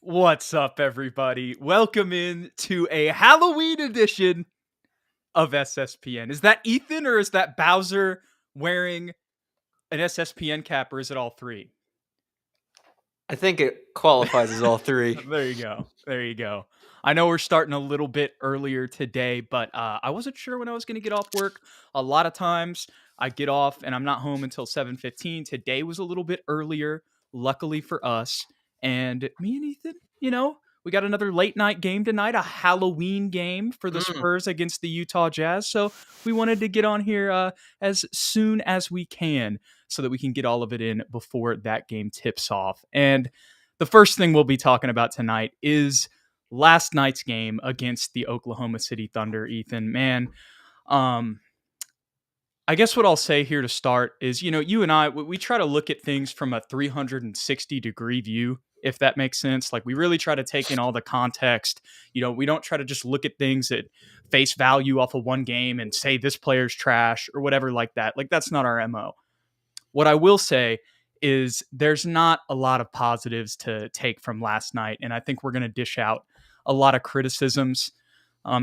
What's up, everybody? Welcome in to a Halloween edition of SSPN. Is that Ethan or is that Bowser wearing an SSPN cap, or is it all three? I think it qualifies as all three. There you go. There you go. I know we're starting a little bit earlier today, but I wasn't sure when I was going to get off work. A lot of times I get off and I'm not home until 7:15. Today was a little bit earlier, luckily for us. And me and Ethan, we got another late night game tonight, a Halloween game for the Spurs against the Utah Jazz. So we wanted to get on here as soon as we can so that we can get all of it in before that game tips off. And the first thing we'll be talking about tonight is last night's game against the Oklahoma City Thunder. Ethan, man, I guess what I'll say here to start is, you and I, we try to look at things from a 360-degree view, if that makes sense. Like, we really try to take in all the context. We don't try to just look at things at face value off of one game and say this player's trash or whatever like that. Like, that's not our MO. What I will say is there's not a lot of positives to take from last night, and I think we're going to dish out a lot of criticisms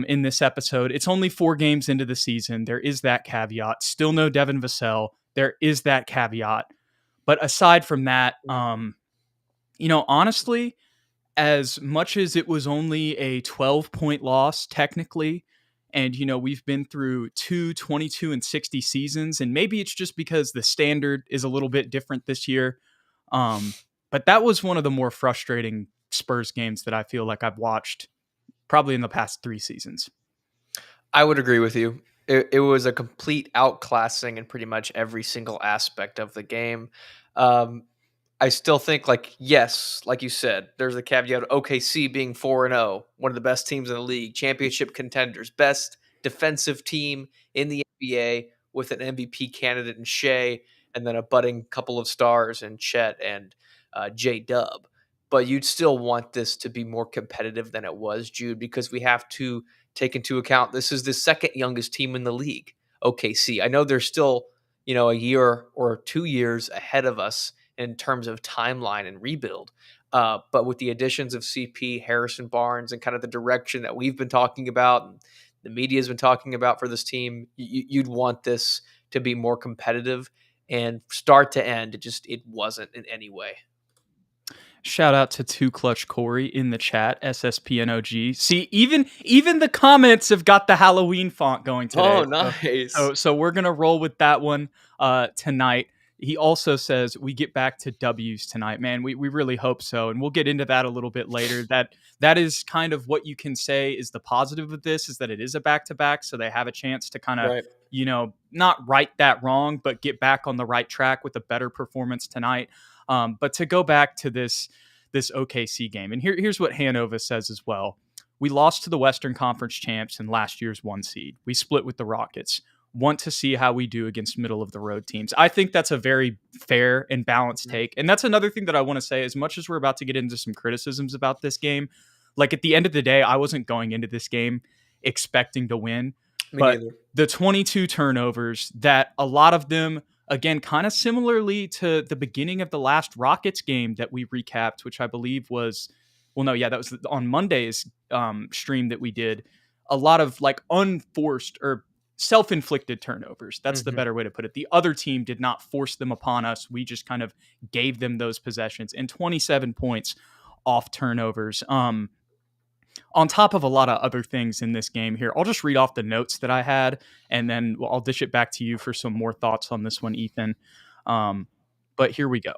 in this episode. It's only 4 games into the season. There is that caveat. Still no Devin Vassell. There is that caveat. But aside from that, honestly, as much as it was only a 12-point loss technically, and, we've been through 22 and 60 seasons, and maybe it's just because the standard is a little bit different this year. But that was one of the more frustrating Spurs games that I feel like I've watched probably in the past 3 seasons. I would agree with you. It was a complete outclassing in pretty much every single aspect of the game. I still think, yes, like you said, there's a caveat of OKC being 4-0, one of the best teams in the league, championship contenders, best defensive team in the NBA with an MVP candidate in Shea, and then a budding couple of stars in Chet and J-Dub. But you'd still want this to be more competitive than it was, Jude, because we have to take into account this is the second youngest team in the league, OKC. I know they're still, a year or 2 years ahead of us in terms of timeline and rebuild. But with the additions of CP, Harrison Barnes, and kind of the direction that we've been talking about and the media has been talking about for this team, you'd want this to be more competitive. And start to end, it wasn't in any way. Shout out to 2 Clutch Corey in the chat, SSPNOG. See, even the comments have got the Halloween font going today. Oh, nice. So we're going to roll with that one tonight. He also says we get back to W's tonight, man. We really hope so. And we'll get into that a little bit later. That is kind of what you can say is the positive of this, is that it is a back-to-back. So they have a chance to kind of, right. Not right that wrong, but get back on the right track with a better performance tonight. But to go back to this OKC game, and here's what Hanova says as well. We lost to the Western Conference champs in last year's 1 seed. We split with the Rockets. Want to see how we do against middle-of-the-road teams. I think that's a very fair and balanced take. And that's another thing that I want to say, as much as we're about to get into some criticisms about this game, like at the end of the day, I wasn't going into this game expecting to win. But the 22 turnovers, that a lot of them, again, kind of similarly to the beginning of the last Rockets game that we recapped, which I believe was, that was on Monday's stream that we did. A lot of unforced or self-inflicted turnovers. That's the better way to put it. The other team did not force them upon us. We just kind of gave them those possessions, and 27 points off turnovers. On top of a lot of other things in this game here, I'll just read off the notes that I had, and then I'll dish it back to you for some more thoughts on this one, Ethan. But here we go.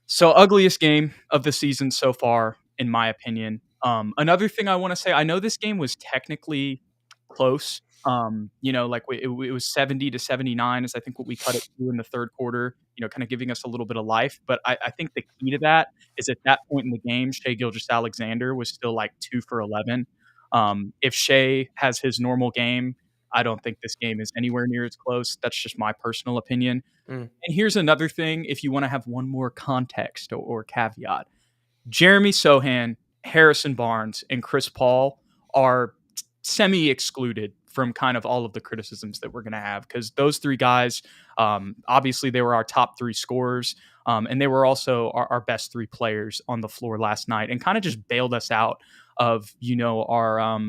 So, ugliest game of the season so far, in my opinion. Another thing I want to say, I know this game was technically close. It was 70-79 is I think what we cut it to in the third quarter, kind of giving us a little bit of life. But I think the key to that is at that point in the game, Shai Gilgeous-Alexander was still 2 for 11. If Shai has his normal game, I don't think this game is anywhere near as close. That's just my personal opinion. And here's another thing, if you want to have one more context or caveat. Jeremy Sohan, Harrison Barnes, and Chris Paul are semi-excluded from kind of all of the criticisms that we're going to have, because those three guys, obviously they were our top three scorers, and they were also our best three players on the floor last night, and kind of just bailed us out of, our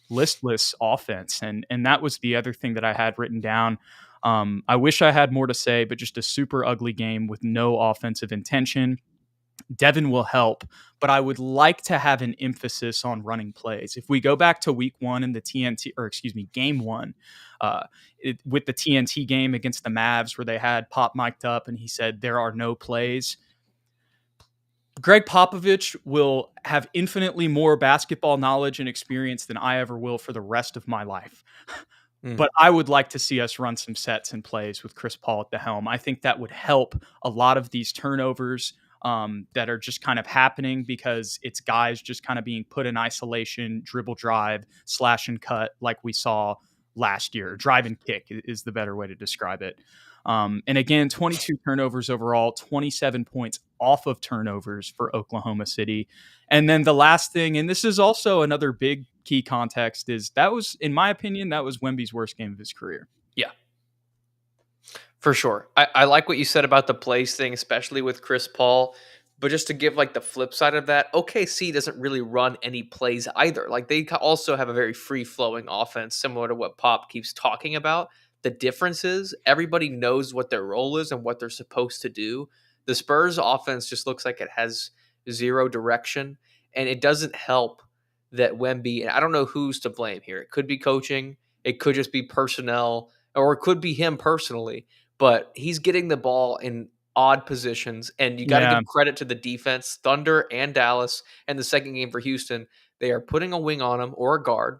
listless offense. And that was the other thing that I had written down. I wish I had more to say, but just a super ugly game with no offensive intention. Devin will help, but I would like to have an emphasis on running plays. If we go back to week one in the game one, with the TNT game against the Mavs, where they had Pop mic'd up and he said, there are no plays. Greg Popovich will have infinitely more basketball knowledge and experience than I ever will for the rest of my life. But I would like to see us run some sets and plays with Chris Paul at the helm. I think that would help a lot of these turnovers that are just kind of happening, because it's guys just kind of being put in isolation, dribble drive, slash and cut, like we saw last year. Drive and kick is the better way to describe it. And again, 22 turnovers overall, 27 points off of turnovers for Oklahoma City. And then the last thing, and this is also another big key context, is that was, in my opinion, that was Wemby's worst game of his career. Yeah, for sure. I like what you said about the plays thing, especially with Chris Paul. But just to give like the flip side of that, OKC doesn't really run any plays either. Like they also have a very free flowing offense, similar to what Pop keeps talking about. The difference is everybody knows what their role is and what they're supposed to do. The Spurs offense just looks like it has zero direction, and it doesn't help that Wemby, and I don't know who's to blame here. It could be coaching, it could just be personnel, or it could be him personally, but he's getting the ball in odd positions, and you got to give credit to the defense. Thunder and Dallas, and the second game for Houston, they are putting a wing on him or a guard.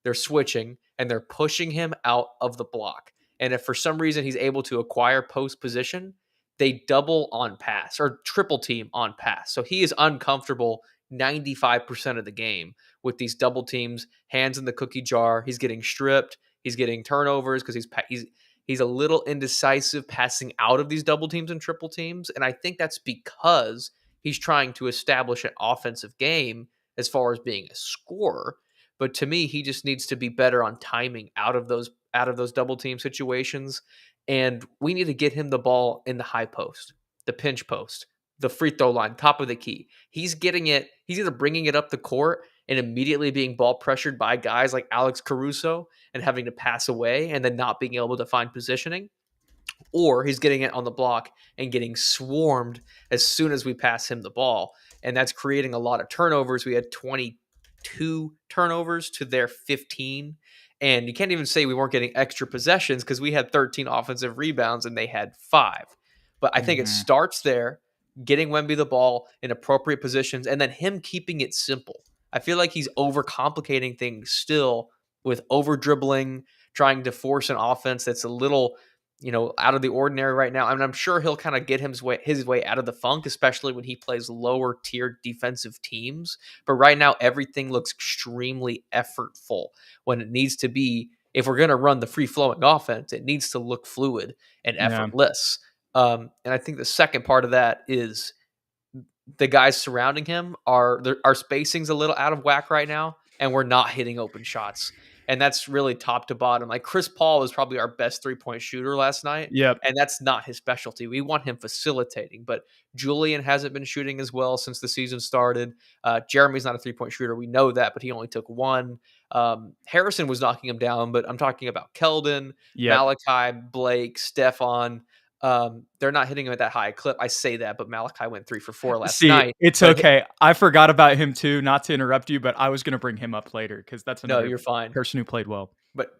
They're switching, and they're pushing him out of the block. And if for some reason he's able to acquire post position, they double on pass or triple team on pass. So he is uncomfortable 95% of the game with these double teams, hands in the cookie jar. He's getting stripped. He's getting turnovers because he's a little indecisive passing out of these double teams and triple teams. And I think that's because he's trying to establish an offensive game as far as being a scorer. But to me, he just needs to be better on timing out of those double team situations. And we need to get him the ball in the high post, the pinch post, the free throw line, top of the key. He's getting it. He's either bringing it up the court and immediately being ball pressured by guys like Alex Caruso and having to pass away and then not being able to find positioning, or he's getting it on the block and getting swarmed as soon as we pass him the ball. And that's creating a lot of turnovers. We had 22 turnovers to their 15. And you can't even say we weren't getting extra possessions because we had 13 offensive rebounds and they had 5. But I think it starts there, getting Wemby the ball in appropriate positions, and then him keeping it simple. I feel like he's overcomplicating things still with over dribbling, trying to force an offense that's a little, out of the ordinary right now. I mean, I'm sure he'll kind of get his way out of the funk, especially when he plays lower tier defensive teams. But right now, everything looks extremely effortful when it needs to be. If we're going to run the free flowing offense, it needs to look fluid and effortless. And I think the second part of that is the guys surrounding him our spacing's a little out of whack right now, and we're not hitting open shots. And that's really top to bottom. Like Chris Paul was probably our best 3-point shooter last night. Yep. And that's not his specialty. We want him facilitating, but Julian hasn't been shooting as well since the season started. Jeremy's not a 3-point shooter. We know that, but he only took 1. Harrison was knocking him down, but I'm talking about Keldon, Malachi, Blake, Stefan. They're not hitting him at that high clip. I say that, but Malachi went 3 for 4 last night. It's okay. I forgot about him too, not to interrupt you, but I was going to bring him up later because that's another you're fine. person who played well. But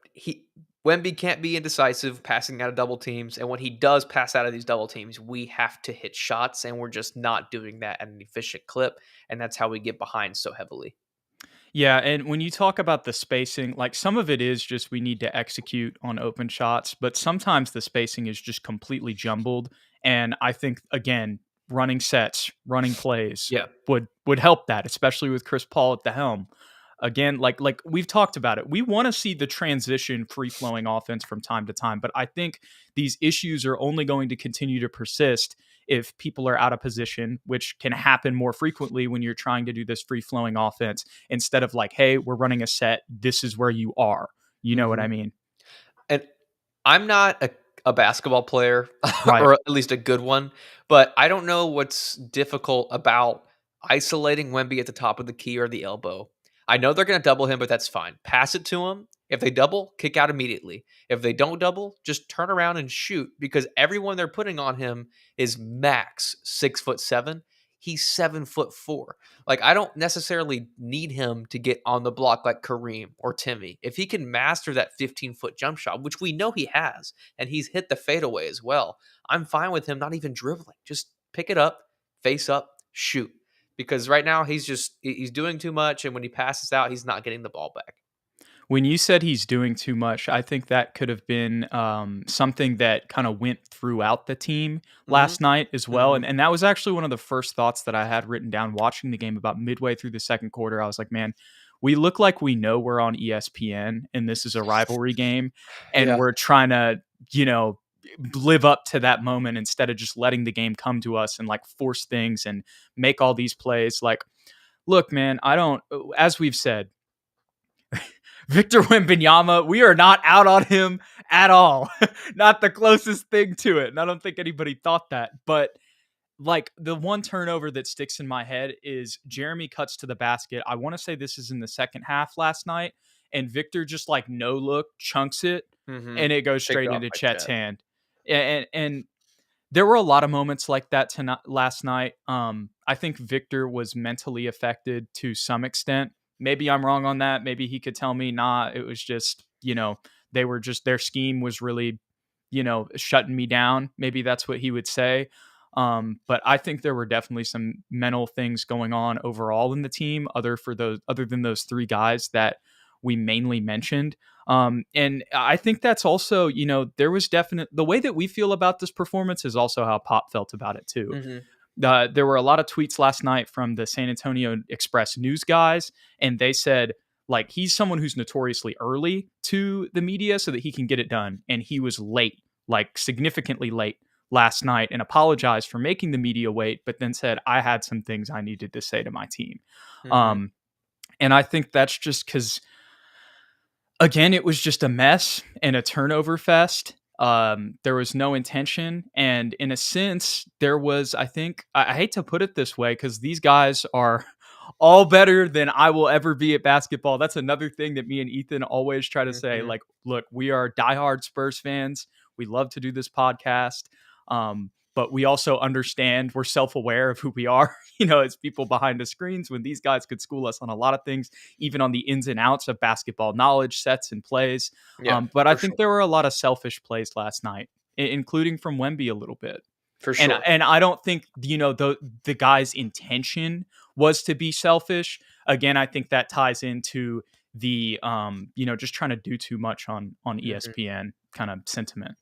Wemby can't be indecisive passing out of double teams, and when he does pass out of these double teams, we have to hit shots, and we're just not doing that at an efficient clip, and that's how we get behind so heavily. Yeah, and when you talk about the spacing, like some of it is just we need to execute on open shots, but sometimes the spacing is just completely jumbled. And I think, again, running sets, running plays would help that, especially with Chris Paul at the helm. Again, like we've talked about it, we want to see the transition free-flowing offense from time to time, but I think these issues are only going to continue to persist if people are out of position, which can happen more frequently when you're trying to do this free-flowing offense instead of like, hey, we're running a set, this is where you are. You know what I mean? And I'm not a basketball player, Right. or at least a good one, but I don't know what's difficult about isolating Wemby at the top of the key or the elbow. I know they're going to double him, but that's fine. Pass it to him. If they double, kick out immediately. If they don't double, just turn around and shoot, because everyone they're putting on him is max 6'7". He's 7'4". Like, I don't necessarily need him to get on the block like Kareem or Timmy. If he can master that 15-foot jump shot, which we know he has, and he's hit the fadeaway as well, I'm fine with him not even dribbling. Just pick it up, face up, shoot. Because right now he's doing too much, and when he passes out, he's not getting the ball back. When you said he's doing too much, I think that could have been something that kind of went throughout the team Mm-hmm. last night as well. Mm-hmm. And that was actually one of the first thoughts that I had written down watching the game about midway through the second quarter. I was like, man, we look like we know we're on ESPN and this is a rivalry game. And Yeah. we're trying to, you know, live up to that moment instead of just letting the game come to us and like force things and make all these plays. Like, look, man, I don't, as we've said, Victor Wembanyama, we are not out on him at all. Not the closest thing to it. And I don't think anybody thought that. But like the one turnover that sticks in my head is Jeremy cuts to the basket. I want to say this is in the second half last night. And Victor just like no look chunks it Mm-hmm. and it goes Picked straight off into by Chet's Chet. hand. And there were a lot of moments like that last night. I think Victor was mentally affected to some extent. Maybe I'm wrong on that. Maybe he could tell me, nah, it was just, you know, they were just, their scheme was really, you know, shutting me down. Maybe that's what he would say. But I think there were definitely some mental things going on overall in the team, other than those three guys that we mainly mentioned. And I think that's also, you know, there was the way that we feel about this performance is also how Pop felt about it too. Mm-hmm. There were a lot of tweets last night from the San Antonio Express news guys, and they said, like, he's someone who's notoriously early to the media so that he can get it done. And he was late, like significantly late last night, and apologized for making the media wait, but then said, I had some things I needed to say to my team. Mm-hmm. Um, and I think that's just because, again, it was just a mess and a turnover fest. There was no intention. And in a sense, there was, I think, I hate to put it this way, because these guys are all better than I will ever be at basketball. That's another thing that me and Ethan always try to say. Mm-hmm. Like, look, we are diehard Spurs fans. We love to do this podcast. But we also understand, we're self-aware of who we are, you know, as people behind the screens, when these guys could school us on a lot of things, even on the ins and outs of basketball knowledge, sets, and plays. Yeah, But I for think sure. there were a lot of selfish plays last night, including from Wemby a little bit. For And sure. and I don't think, you know, the guy's intention was to be selfish. Again, I think that ties into the you know, just trying to do too much on Mm-hmm. ESPN kind of sentiment.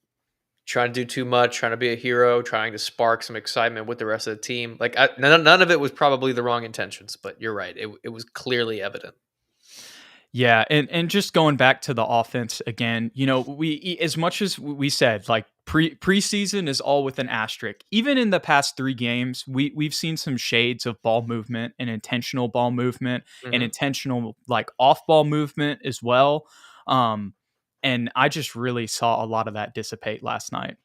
Trying to do too much, trying to be a hero, trying to spark some excitement with the rest of the team. Like, none of it was probably the wrong intentions, but you're right. It was clearly evident. Yeah, and just going back to the offense again, you know, as much as we said, like preseason is all with an asterisk. Even in the past 3 games, we've seen some shades of ball movement and intentional ball movement and Mm-hmm. intentional like off ball movement as well. Um, and I just really saw a lot of that dissipate last night.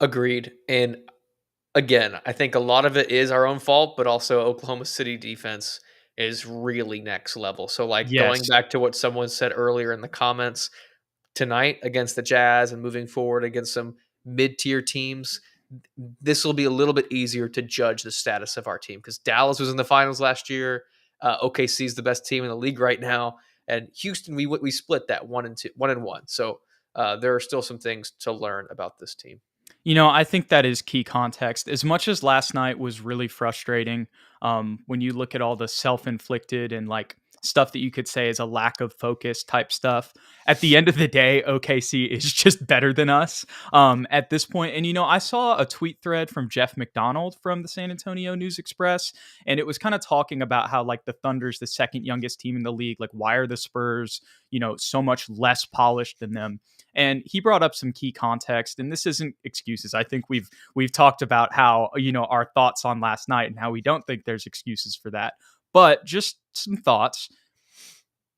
Agreed. And again, I think a lot of it is our own fault, but also Oklahoma City defense is really next level. So, like, going Yes. back to what someone said earlier in the comments, tonight against the Jazz and moving forward against some mid-tier teams, this will be a little bit easier to judge the status of our team, because Dallas was in the finals last year. OKC is the best team in the league right now, and Houston, we split that 1-2, 1-1. So there are still some things to learn about this team. You know, I think that is key context. As much as last night was really frustrating, when you look at all the self-inflicted and like stuff that you could say is a lack of focus type stuff, at the end of the day, OKC is just better than us at this point. And you know, I saw a tweet thread from Jeff McDonald from the San Antonio News Express, and it was kind of talking about how like the Thunder's the second youngest team in the league. Like, why are the Spurs, you know, so much less polished than them? And he brought up some key context, and this isn't excuses. I think we've talked about how, you know, our thoughts on last night and how we don't think there's excuses for that. But just some thoughts.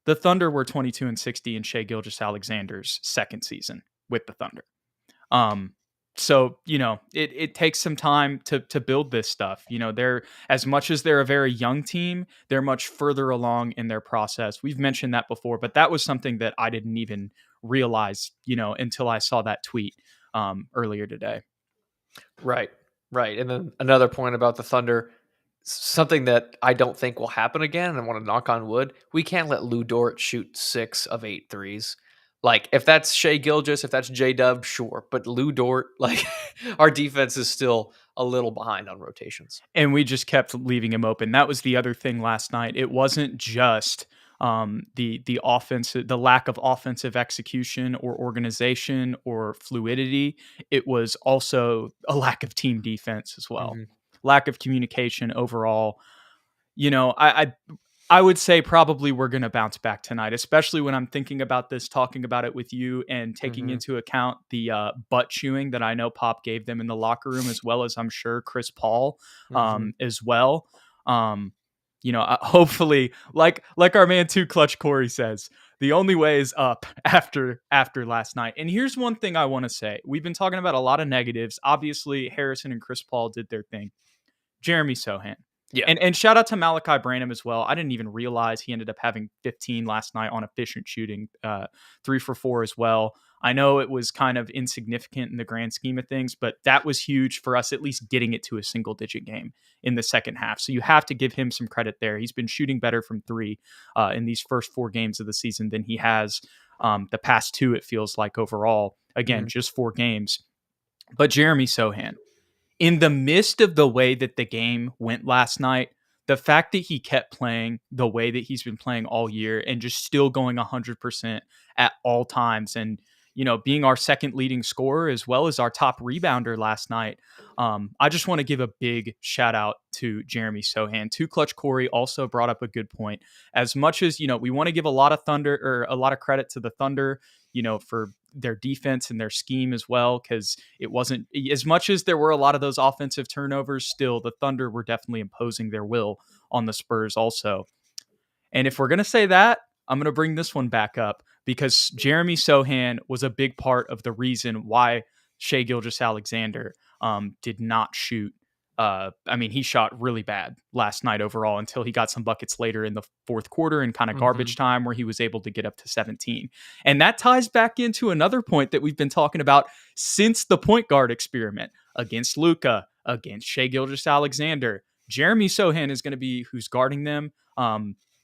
The Thunder were 22-60 in Shai Gilgeous-Alexander's second season with the Thunder. So, it takes some time to build this stuff. They're, as much as they're a very young team, they're much further along in their process. We've mentioned that before, but that was something that I didn't even realize, until I saw that tweet earlier today. Right. And then another point about the Thunder, something that I don't think will happen again, and I want to knock on wood, we can't let Lou Dort shoot 6 of 8 threes. Like, if that's Shai Gilgeous, if that's J-Dub, sure. But Lou Dort, like, our defense is still a little behind on rotations. And we just kept leaving him open. That was the other thing last night. It wasn't just the offense, the lack of offensive execution or organization or fluidity. It was also a lack of team defense as well. Mm-hmm. Lack of communication overall. I would say probably we're going to bounce back tonight, especially when I'm thinking about this, talking about it with you, and taking into account the butt chewing that I know Pop gave them in the locker room, as well as I'm sure Chris Paul as well. Hopefully, like our man Too Clutch Corey says, the only way is up after last night. And here's one thing I want to say. We've been talking about a lot of negatives. Obviously, Harrison and Chris Paul did their thing. Jeremy Sohan. Yeah. And shout out to Malachi Branham as well. I didn't even realize he ended up having 15 last night on efficient shooting, 3 for 4 as well. I know it was kind of insignificant in the grand scheme of things, but that was huge for us, at least getting it to a single digit game in the second half. So you have to give him some credit there. He's been shooting better from 3 in these first 4 games of the season than he has the past 2, it feels like, overall. Again, just 4 games. But Jeremy Sohan, in the midst of the way that the game went last night, the fact that he kept playing the way that he's been playing all year and just still going 100% at all times, and being our second leading scorer as well as our top rebounder last night, I just want to give a big shout out to Jeremy Sohan. Too Clutch Corey also brought up a good point. As much as we want to give a lot of credit to the Thunder, for their defense and their scheme as well, because it wasn't as much as there were a lot of those offensive turnovers. Still, the Thunder were definitely imposing their will on the Spurs also. And if we're going to say that, I'm going to bring this one back up, because Jeremy Sohan was a big part of the reason why Shai Gilgeous-Alexander did not shoot. He shot really bad last night overall until he got some buckets later in the fourth quarter and kind of garbage time where he was able to get up to 17. And that ties back into another point that we've been talking about since the point guard experiment against Luka, against Shai Gilgeous-Alexander. Jeremy Sohan is going to be who's guarding them.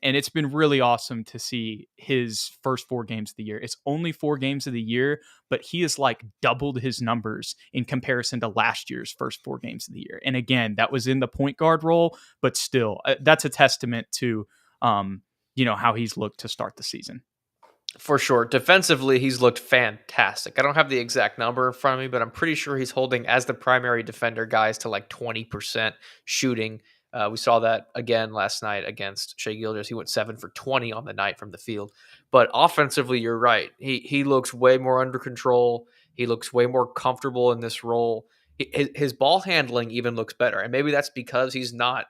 And it's been really awesome to see his first 4 games of the year. It's only 4 games of the year, but he has like doubled his numbers in comparison to last year's first 4 games of the year. And again, that was in the point guard role, but still, that's a testament to, how he's looked to start the season. For sure. Defensively, he's looked fantastic. I don't have the exact number in front of me, but I'm pretty sure he's holding, as the primary defender, guys to like 20% shooting. We saw that again last night against Shai Gilgeous. He went 7 for 20 on the night from the field. But offensively, you're right. He looks way more under control. He looks way more comfortable in this role. His ball handling even looks better. And maybe that's because he's not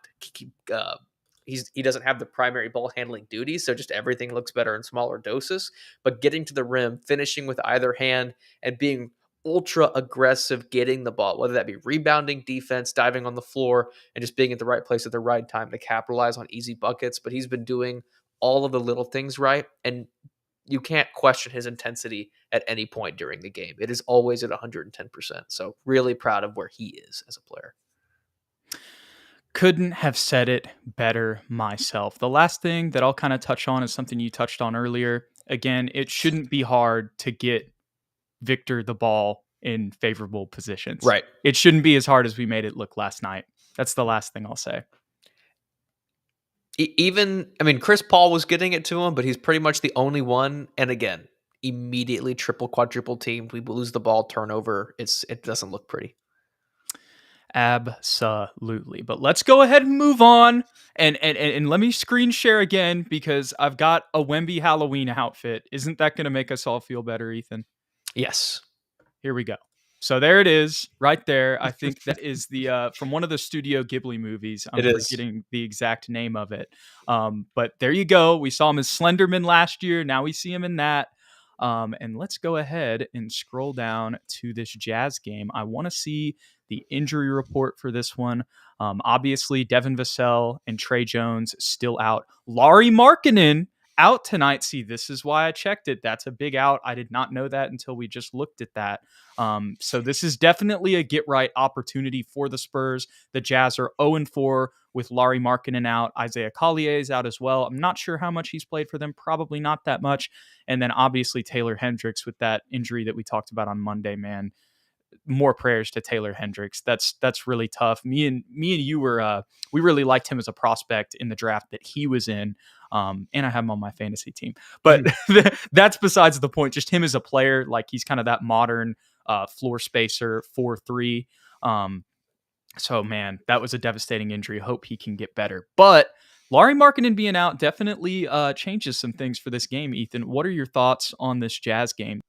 he doesn't have the primary ball handling duties, so just everything looks better in smaller doses. But getting to the rim, finishing with either hand, and being ultra aggressive getting the ball, whether that be rebounding, defense, diving on the floor, and just being at the right place at the right time to capitalize on easy buckets. But he's been doing all of the little things right, and you can't question his intensity at any point during the game. It is always at 110%. So really proud of where he is as a player. Couldn't have said it better myself. The last thing that I'll kind of touch on is something you touched on earlier. Again, it shouldn't be hard to get Victor the ball in favorable positions. Right. It shouldn't be as hard as we made it look last night. That's the last thing I'll say. Chris Paul was getting it to him, but he's pretty much the only one. And again, immediately triple, quadruple teamed. We lose the ball, turnover. It doesn't look pretty. Absolutely. But let's go ahead and move on. And let me screen share again, because I've got a Wemby Halloween outfit. Isn't that going to make us all feel better, Ethan? Yes. Here we go. So there it is, right there. I think that is the from one of the Studio Ghibli movies. I'm It is. forgetting the exact name of it. But there you go. We saw him as Slenderman last year. Now we see him in that. And let's go ahead and scroll down to this Jazz game. I want to see the injury report for this one. Obviously, Devin Vassell and Trey Jones still out. Lauri Markkanen out tonight. See, this is why I checked it. That's a big out. I did not know that until we just looked at that. So this is definitely a get right opportunity for the Spurs. The Jazz are 0-4 with Lauri Markkanen out. Isaiah Collier is out as well. I'm not sure how much he's played for them. Probably not that much. And then obviously Taylor Hendricks with that injury that we talked about on Monday, man. More prayers to Taylor Hendricks. That's really tough. Me and you were we really liked him as a prospect in the draft that he was in. And I have him on my fantasy team. But that's besides the point. Just him as a player, like he's kind of that modern floor spacer 4-3. So man, that was a devastating injury. Hope he can get better. But Lauri Markkanen being out definitely changes some things for this game. Ethan, what are your thoughts on this Jazz game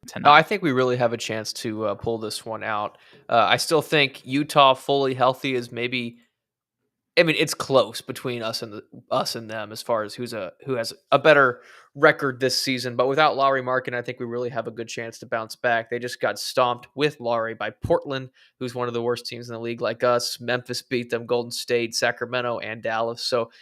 tonight? No, I think we really have a chance to pull this one out. I still think Utah fully healthy is maybe. I mean, it's close between us and them as far as who has a better record this season. But without Lauri Markkanen, I think we really have a good chance to bounce back. They just got stomped with Lauri by Portland, who's one of the worst teams in the league, like us. Memphis beat them, Golden State, Sacramento, and Dallas. So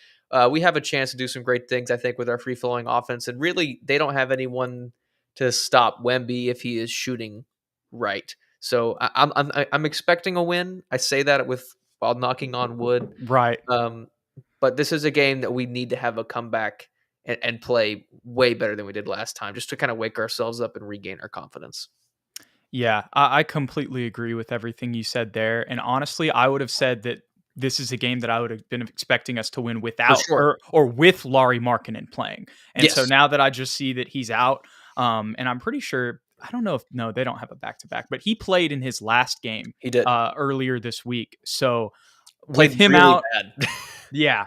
we have a chance to do some great things, I think, with our free flowing offense. And really, they don't have anyone to stop Wemby if he is shooting right. So I'm expecting a win. I say that while knocking on wood. Right. But this is a game that we need to have a comeback and play way better than we did last time, just to kind of wake ourselves up and regain our confidence. Yeah, I completely agree with everything you said there. And honestly, I would have said that this is a game that I would have been expecting us to win For without sure. or with Lauri Markkanen playing. And so Yes. now that I just see that he's out, and I'm pretty sure I don't know if no, they don't have a back-to-back, but he played in his last game He did. earlier this week. So Played with him really out, bad. yeah.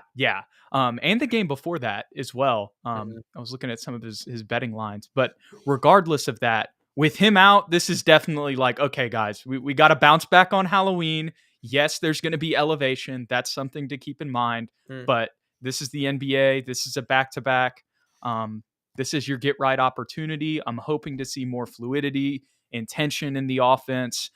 And the game before that as well. Mhm. I was looking at some of his betting lines, but regardless of that, with him out, this is definitely like, okay, guys, we got to bounce back on Halloween. Yes, there's going to be elevation. That's something to keep in mind. Mm. But this is the NBA. This is a back-to-back. This is your get right opportunity. I'm hoping to see more fluidity, intention in the offense,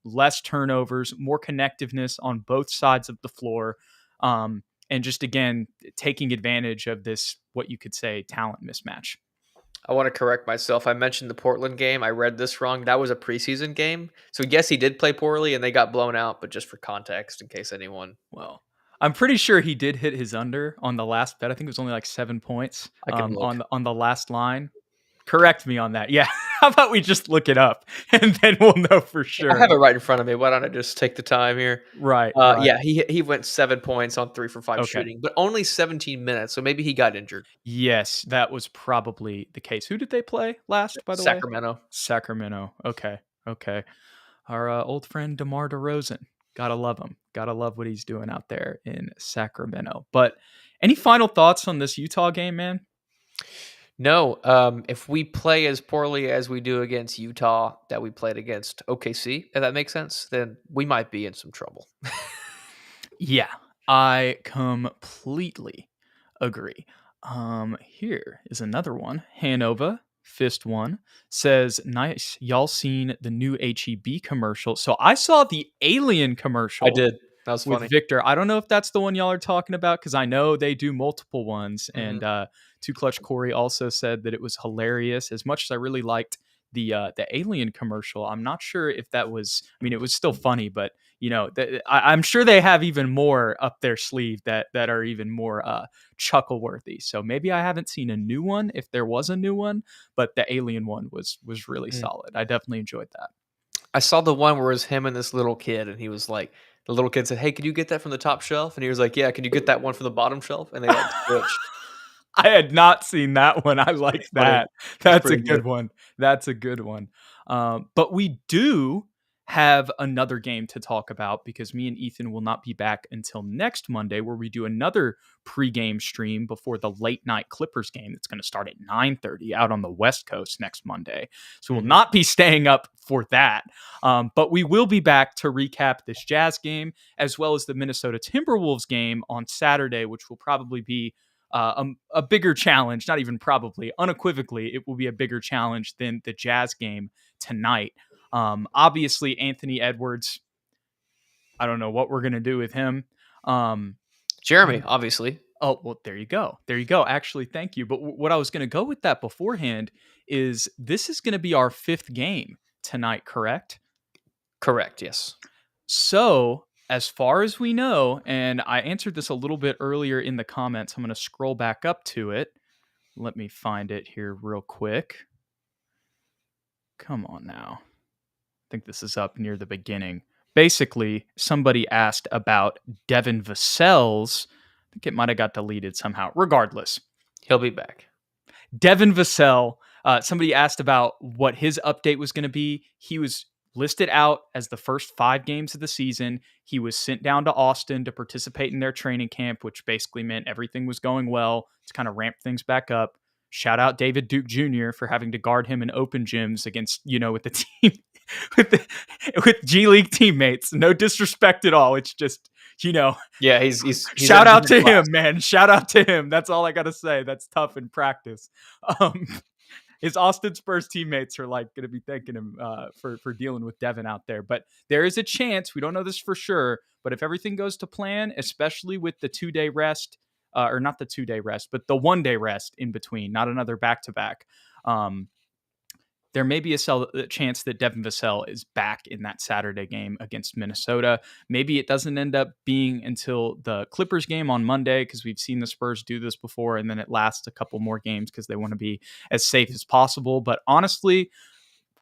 less turnovers, more connectiveness on both sides of the floor. And just, again, taking advantage of this, what you could say, talent mismatch. I want to correct myself. I mentioned the Portland game. I read this wrong. That was a preseason game. So, yes, he did play poorly and they got blown out, but just for context, in case anyone. Well, I'm pretty sure he did hit his under on the last bet. I think it was only like 7 points I can look. on the last line. Correct me on that. Yeah. How about we just look it up and then we'll know for sure. I have it right in front of me. Why don't I just take the time here? Right. Yeah, he went 7 points on 3 for 5 Okay. shooting, but only 17 minutes. So maybe he got injured. Yes, that was probably the case. Who did they play last, by the way? Sacramento. Okay. Our old friend DeMar DeRozan. Gotta love him. Gotta love what he's doing out there in Sacramento. But any final thoughts on this Utah game, man? No, if we play as poorly as we do against Utah that we played against OKC, if that makes sense, then we might be in some trouble. Yeah, I completely agree. Here is another one. Hanover Fist One says, "Nice, y'all seen the new HEB commercial?" So I saw the Alien commercial. I did. That was with funny. Victor. I don't know if that's the one y'all are talking about because I know they do multiple ones. Mhm. And Two Clutch Corey also said that it was hilarious. As much as I really liked the Alien commercial, I'm not sure if that was. I mean, it was still funny, but I'm sure they have even more up their sleeve that are even more chuckle worthy. So maybe I haven't seen a new one if there was a new one, but the Alien one was really solid. I definitely enjoyed that. I saw the one where it was him and this little kid, and he was like, the little kid said, "Hey, can you get that from the top shelf?" And he was like, "Yeah, can you get that one from the bottom shelf?" And they like switched. I had not seen that one. I like Funny. that. That's a pretty good good. one. That's a good one. But we do have another game to talk about because me and Ethan will not be back until next Monday, where we do another pregame stream before the late night Clippers game that's going to start at 9:30 out on the West Coast next Monday. So we'll not be staying up for that. But we will be back to recap this Jazz game as well as the Minnesota Timberwolves game on Saturday, which will probably be a bigger challenge. Not even probably, unequivocally, it will be a bigger challenge than the Jazz game tonight. Obviously, Anthony Edwards, I don't know what we're going to do with him. Jeremy, obviously. Oh, well, there you go. There you go. Actually, thank you. But what I was going to go with that beforehand is this is going to be our 5th game tonight, correct? Correct, yes. So, as far as we know, and I answered this a little bit earlier in the comments, I'm going to scroll back up to it. Let me find it here real quick. Come on now. I think this is up near the beginning. Basically, somebody asked about Devin Vassell's. I think it might have got deleted somehow. Regardless, He'll be back. Devin Vassell, somebody asked about what his update was going to be. He was listed out as the first 5 games of the season. He was sent down to Austin to participate in their training camp, which basically meant everything was going well to kind of ramp things back up. Shout out David Duke Jr. for having to guard him in open gyms against, with the team, with G League teammates. No disrespect at all. It's just, Yeah, he's shout out to him, man. Shout out to him. That's all I got to say. That's tough in practice. His Austin Spurs teammates are going to be thanking him for dealing with Devin out there. But there is a chance, we don't know this for sure, but if everything goes to plan, especially with the 2-day rest, or not the 2-day rest, but the 1-day rest in between, not another back-to-back, there may be a chance that Devin Vassell is back in that Saturday game against Minnesota. Maybe it doesn't end up being until the Clippers game on Monday, because we've seen the Spurs do this before, and then it lasts a couple more games because they want to be as safe as possible. But honestly,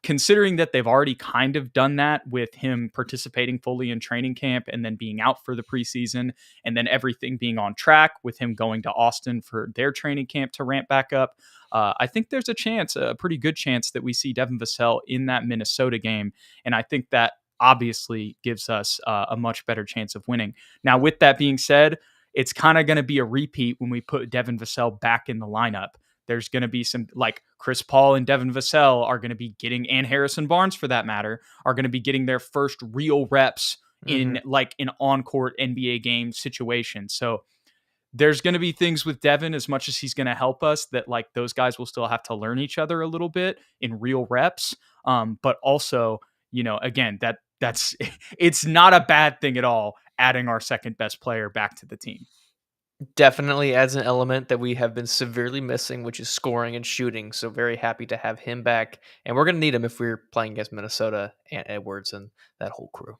considering that they've already kind of done that with him participating fully in training camp and then being out for the preseason, and then everything being on track with him going to Austin for their training camp to ramp back up, I think there's a pretty good chance that we see Devin Vassell in that Minnesota game. And I think that obviously gives us a much better chance of winning. Now, with that being said, it's kind of going to be a repeat when we put Devin Vassell back in the lineup. There's going to be some, like Chris Paul and Devin Vassell are going to be getting, and Harrison Barnes for that matter, are going to be getting their first real reps in like an on-court NBA game situation. So there's going to be things with Devin, as much as he's going to help us, that like those guys will still have to learn each other a little bit in real reps. But also, again, that's it's not a bad thing at all, adding our second best player back to the team. Definitely adds an element that we have been severely missing, which is scoring and shooting. So very happy to have him back. And we're going to need him if we're playing against Minnesota and Edwards and that whole crew.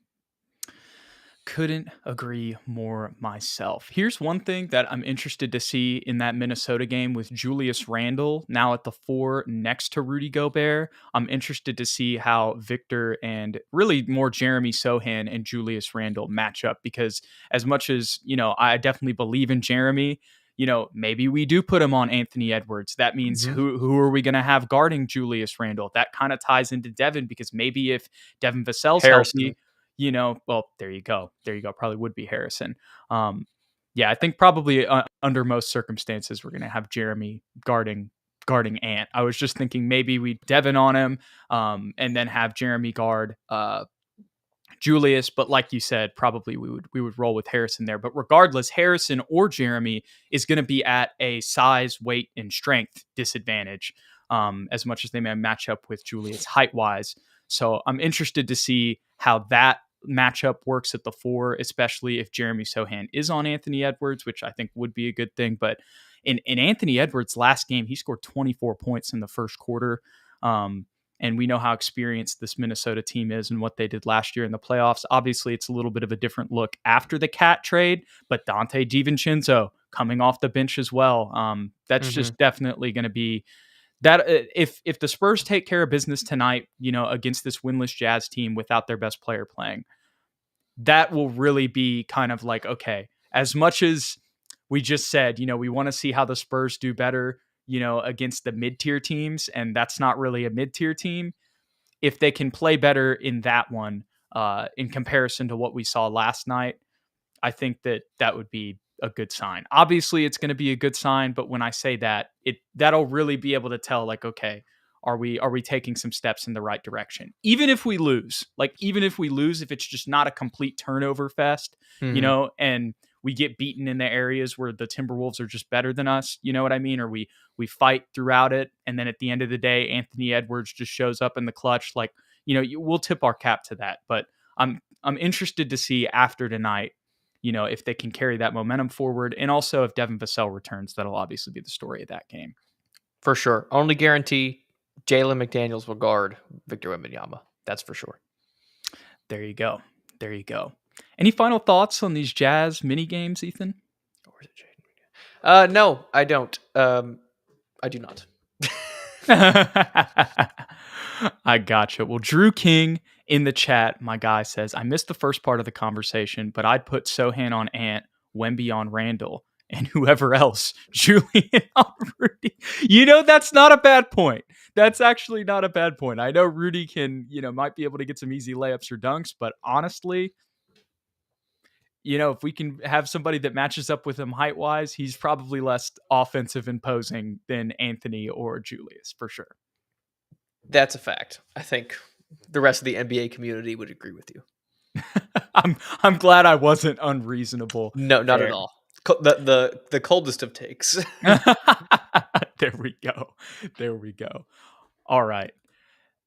Couldn't agree more myself. Here's one thing that I'm interested to see in that Minnesota game with Julius Randle now at the 4 next to Rudy Gobert. I'm interested to see how Victor and really more Jeremy Sohan and Julius Randle match up, because as much as, I definitely believe in Jeremy, maybe we do put him on Anthony Edwards. That means who are we going to have guarding Julius Randle? That kind of ties into Devin, because maybe if Devin Vassell's healthy, well, there you go. Probably would be Harrison. I think probably under most circumstances, we're going to have Jeremy guarding Ant. I was just thinking maybe we Devin on him, and then have Jeremy guard Julius. But like you said, probably we would roll with Harrison there. But regardless, Harrison or Jeremy is going to be at a size, weight, and strength disadvantage, as much as they may match up with Julius height-wise. So I'm interested to see how that matchup works at the 4, especially if Jeremy Sohan is on Anthony Edwards, which I think would be a good thing. But in Anthony Edwards' last game, he scored 24 points in the first quarter. And we know how experienced this Minnesota team is and what they did last year in the playoffs. Obviously, it's a little bit of a different look after the Cat trade, but Dante DiVincenzo coming off the bench as well. That's just definitely going to be that if the Spurs take care of business tonight, against this winless Jazz team without their best player playing, that will really be kind of like, okay, as much as we just said, we want to see how the Spurs do better, against the mid-tier teams, and that's not really a mid-tier team. If they can play better in that one, in comparison to what we saw last night, I think that would be a good sign. Obviously, it's going to be a good sign, but when I say that, that'll really be able to tell, like, okay, are we taking some steps in the right direction? Even if we lose, if it's just not a complete turnover fest, and we get beaten in the areas where the Timberwolves are just better than us, you know what I mean? Or we fight throughout it, and then at the end of the day, Anthony Edwards just shows up in the clutch. Like, we'll tip our cap to that. But I'm interested to see after tonight, if they can carry that momentum forward. And also if Devin Vassell returns, that'll obviously be the story of that game. For sure. Only guarantee Jalen McDaniels will guard Victor Wembanyama. That's for sure. There you go. Any final thoughts on these Jazz mini games, Ethan? Or is it Jaden? No, I don't. I do not. I gotcha. Well, Drew King in the chat, my guy, says, I missed the first part of the conversation, but I'd put Sohan on Ant, Wemby on Randall, and whoever else, Julian on Rudy. That's not a bad point. That's actually not a bad point. I know Rudy can, might be able to get some easy layups or dunks, but honestly, if we can have somebody that matches up with him height-wise, he's probably less offensive imposing than Anthony or Julius, for sure. That's a fact. I think the rest of the NBA community would agree with you. I'm glad I wasn't unreasonable. No, not at all. The coldest of takes. There we go. All right.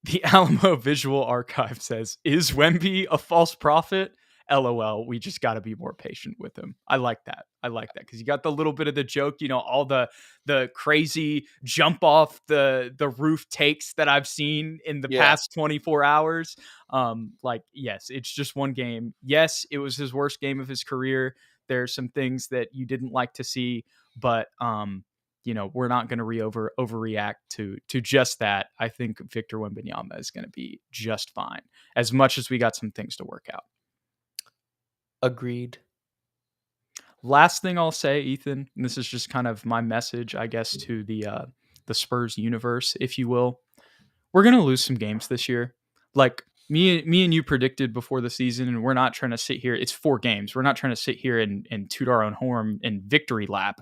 The Alamo Visual Archive says, is Wemby a false prophet? LOL, we just got to be more patient with him. I like that because you got the little bit of the joke, all the crazy jump off the roof takes that I've seen in the past 24 hours. Yes, it's just one game. Yes, it was his worst game of his career. There's some things that you didn't like to see, but we're not going to overreact to just that. I think Victor Wembanyama is going to be just fine, as much as we got some things to work out. Agreed. Last thing I'll say, Ethan, and this is just kind of my message, I guess, to the Spurs universe, if you will. We're going to lose some games this year. Like me and you predicted before the season, and we're not trying to sit here. It's 4 games. We're not trying to sit here and toot our own horn and victory lap.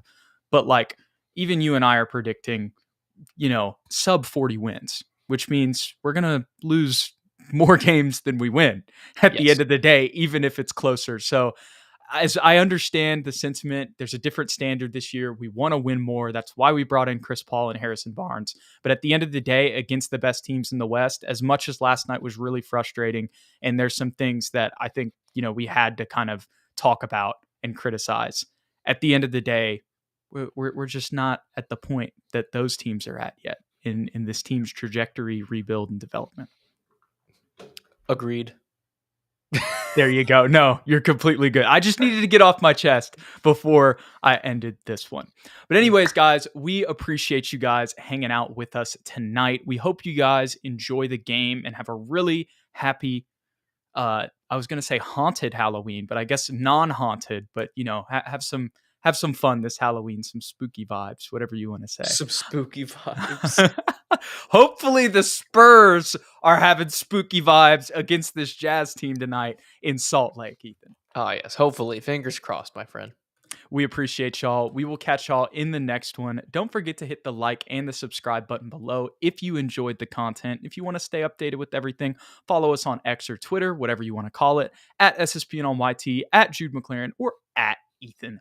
But like even you and I are predicting, sub 40 wins, which means we're going to lose more games than we win at the end of the day, even if it's closer. So as I understand the sentiment, there's a different standard this year. We want to win more. That's why we brought in Chris Paul and Harrison Barnes. But at the end of the day, against the best teams in the West, as much as last night was really frustrating, and there's some things that I think, we had to kind of talk about and criticize. At the end of the day, we're just not at the point that those teams are at yet in this team's trajectory, rebuild, and development. Agreed. There you go. No, you're completely good. I just needed to get off my chest before I ended this one. But anyways, guys, we appreciate you guys hanging out with us tonight. We hope you guys enjoy the game and have a really happy, I was going to say haunted Halloween, but I guess non-haunted, but have some fun this Halloween, some spooky vibes, whatever you want to say. Some spooky vibes. Hopefully the Spurs are having spooky vibes against this Jazz team tonight in Salt Lake, Ethan. Oh, yes. Hopefully. Fingers crossed, my friend. We appreciate y'all. We will catch y'all in the next one. Don't forget to hit the like and the subscribe button below if you enjoyed the content. If you want to stay updated with everything, follow us on X or Twitter, whatever you want to call it, at SSPN on YT, at Jude McLaren, or at Ethan_.